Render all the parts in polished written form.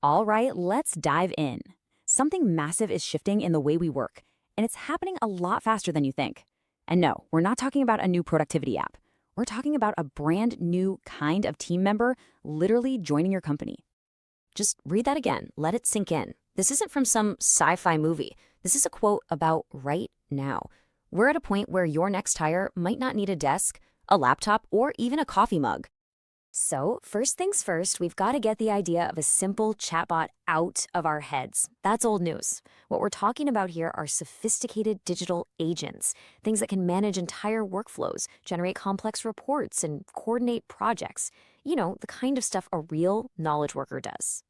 All right, let's dive in. Something massive is shifting in the way we work, and it's happening a lot faster than you think. And no, we're not talking about a new productivity app. We're talking about a brand new kind of team member literally joining your company. Just read that again. Let it sink in. This isn't from some sci-fi movie. This is a quote about right now. We're at a point where your next hire might not need a desk, a laptop, or even a coffee mug. So, first things first, we've got to get the idea of a simple chatbot out of our heads. That's old news. What we're talking about here are sophisticated digital agents, things that can manage entire workflows, generate complex reports, and coordinate projects. You know, the kind of stuff a real knowledge worker does.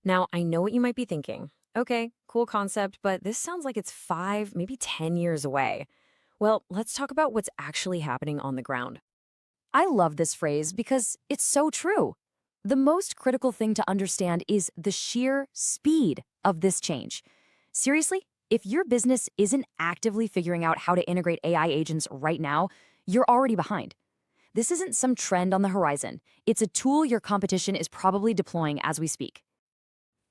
Now, I know what you might be thinking. Okay, cool concept, but this sounds like it's 5, maybe 10 years away. Well, let's talk about what's actually happening on the ground. I love this phrase because it's so true. The most critical thing to understand is the sheer speed of this change. Seriously, if your business isn't actively figuring out how to integrate AI agents right now, you're already behind. This isn't some trend on the horizon. It's a tool your competition is probably deploying as we speak.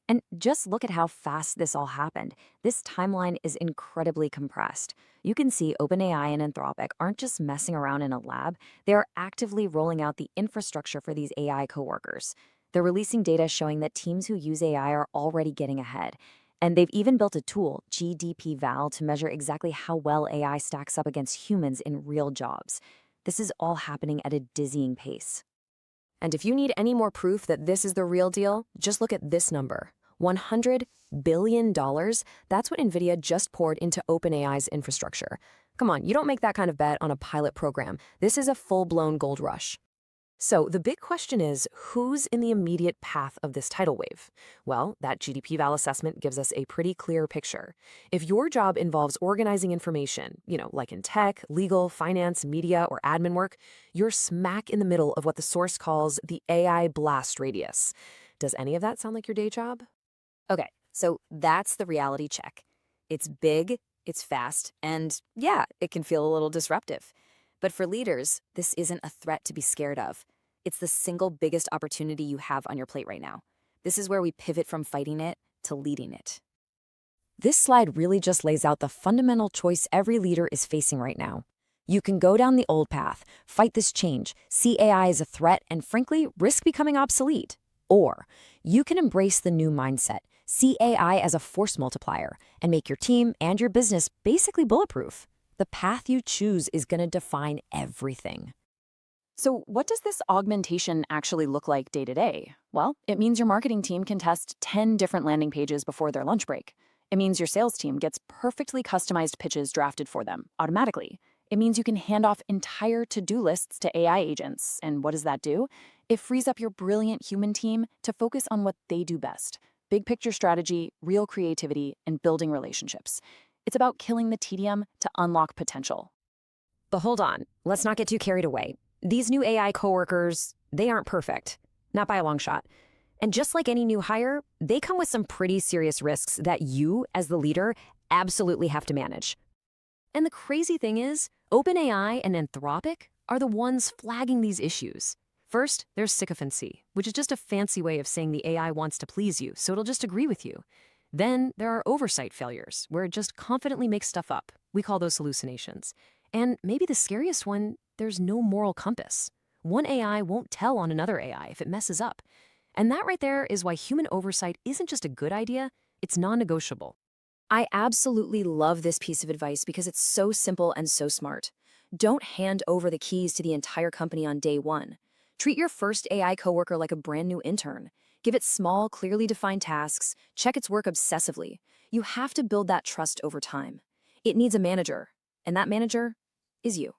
And just look at how fast this all happened. This timeline is incredibly compressed. You can see OpenAI and Anthropic aren't just messing around in a lab, they are actively rolling out the infrastructure for these AI coworkers. They're releasing data showing that teams who use AI are already getting ahead. And they've even built a tool, GDP-Val, to measure exactly how well AI stacks up against humans in real jobs. This is all happening at a dizzying pace. And if you need any more proof that this is the real deal, just look at this number. $100 billion. That's what NVIDIA just poured into OpenAI's infrastructure. Come on, you don't make that kind of bet on a pilot program. This is a full-blown gold rush. So the big question is, who's in the immediate path of this tidal wave? Well, that GDP Val assessment gives us a pretty clear picture. If your job involves organizing information, like in tech, legal, finance, media, or admin work, you're smack in the middle of what the source calls the AI blast radius. Does any of that sound like your day job? Okay, so that's the reality check. It's big, it's fast, and yeah, it can feel a little disruptive. But for leaders, this isn't a threat to be scared of. It's the single biggest opportunity you have on your plate right now. This is where we pivot from fighting it to leading it. This slide really just lays out the fundamental choice every leader is facing right now. You can go down the old path, fight this change, see AI as a threat, and frankly, risk becoming obsolete. Or you can embrace the new mindset, see AI as a force multiplier, and make your team and your business basically bulletproof. The path you choose is going to define everything. So what does this augmentation actually look like day to day? Well, it means your marketing team can test 10 different landing pages before their lunch break. It means your sales team gets perfectly customized pitches drafted for them automatically. It means you can hand off entire to-do lists to AI agents. And what does that do? It frees up your brilliant human team to focus on what they do best: big picture strategy, real creativity, and building relationships. It's about killing the tedium to unlock potential. But hold on, let's not get too carried away. These new AI coworkers, they aren't perfect, not by a long shot. And just like any new hire, they come with some pretty serious risks that you, as the leader, absolutely have to manage. And the crazy thing is, OpenAI and Anthropic are the ones flagging these issues. First, there's sycophancy, which is just a fancy way of saying the AI wants to please you, so it'll just agree with you. Then there are oversight failures, where it just confidently makes stuff up. We call those hallucinations. And maybe the scariest one, there's no moral compass. One AI won't tell on another AI if it messes up. And that right there is why human oversight isn't just a good idea, it's non-negotiable. I absolutely love this piece of advice because it's so simple and so smart. Don't hand over the keys to the entire company on day one. Treat your first AI coworker like a brand new intern. Give it small, clearly defined tasks. Check its work obsessively. You have to build that trust over time. It needs a manager, and that manager is you.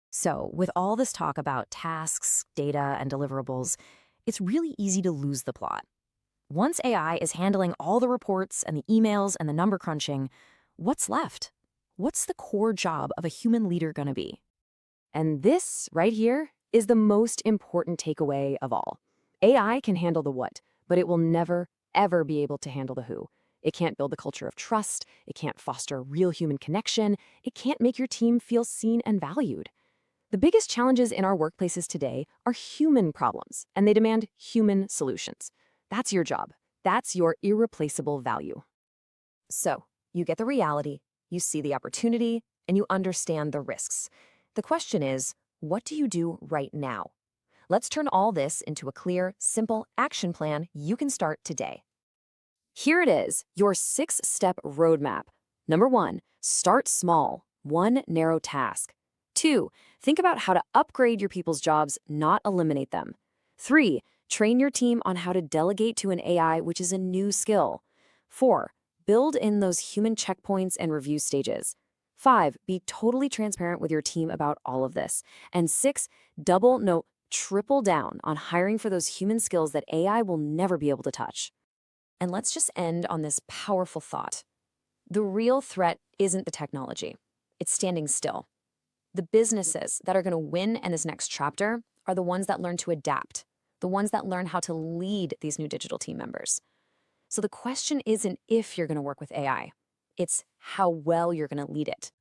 So, with all this talk about tasks, data, and deliverables, it's really easy to lose the plot. Once AI is handling all the reports and the emails and the number crunching, what's left? What's the core job of a human leader going to be? And this right here is the most important takeaway of all. AI can handle the what, but it will never, ever be able to handle the who. It can't build a culture of trust. It can't foster real human connection. It can't make your team feel seen and valued. The biggest challenges in our workplaces today are human problems, and they demand human solutions. That's your job. That's your irreplaceable value. So, you get the reality, you see the opportunity, and you understand the risks. The question is, what do you do right now? Let's turn all this into a clear, simple action plan you can start today. Here it is, your 6-step roadmap. Number 1, start small, one narrow task. 2, think about how to upgrade your people's jobs, not eliminate them. 3, train your team on how to delegate to an AI, which is a new skill. 4, build in those human checkpoints and review stages. 5, be totally transparent with your team about all of this. And 6, triple down on hiring for those human skills that AI will never be able to touch. And let's just end on this powerful thought. The real threat isn't the technology. It's standing still. The businesses that are going to win in this next chapter are the ones that learn to adapt, the ones that learn how to lead these new digital team members. So the question isn't if you're going to work with AI, it's how well you're going to lead it.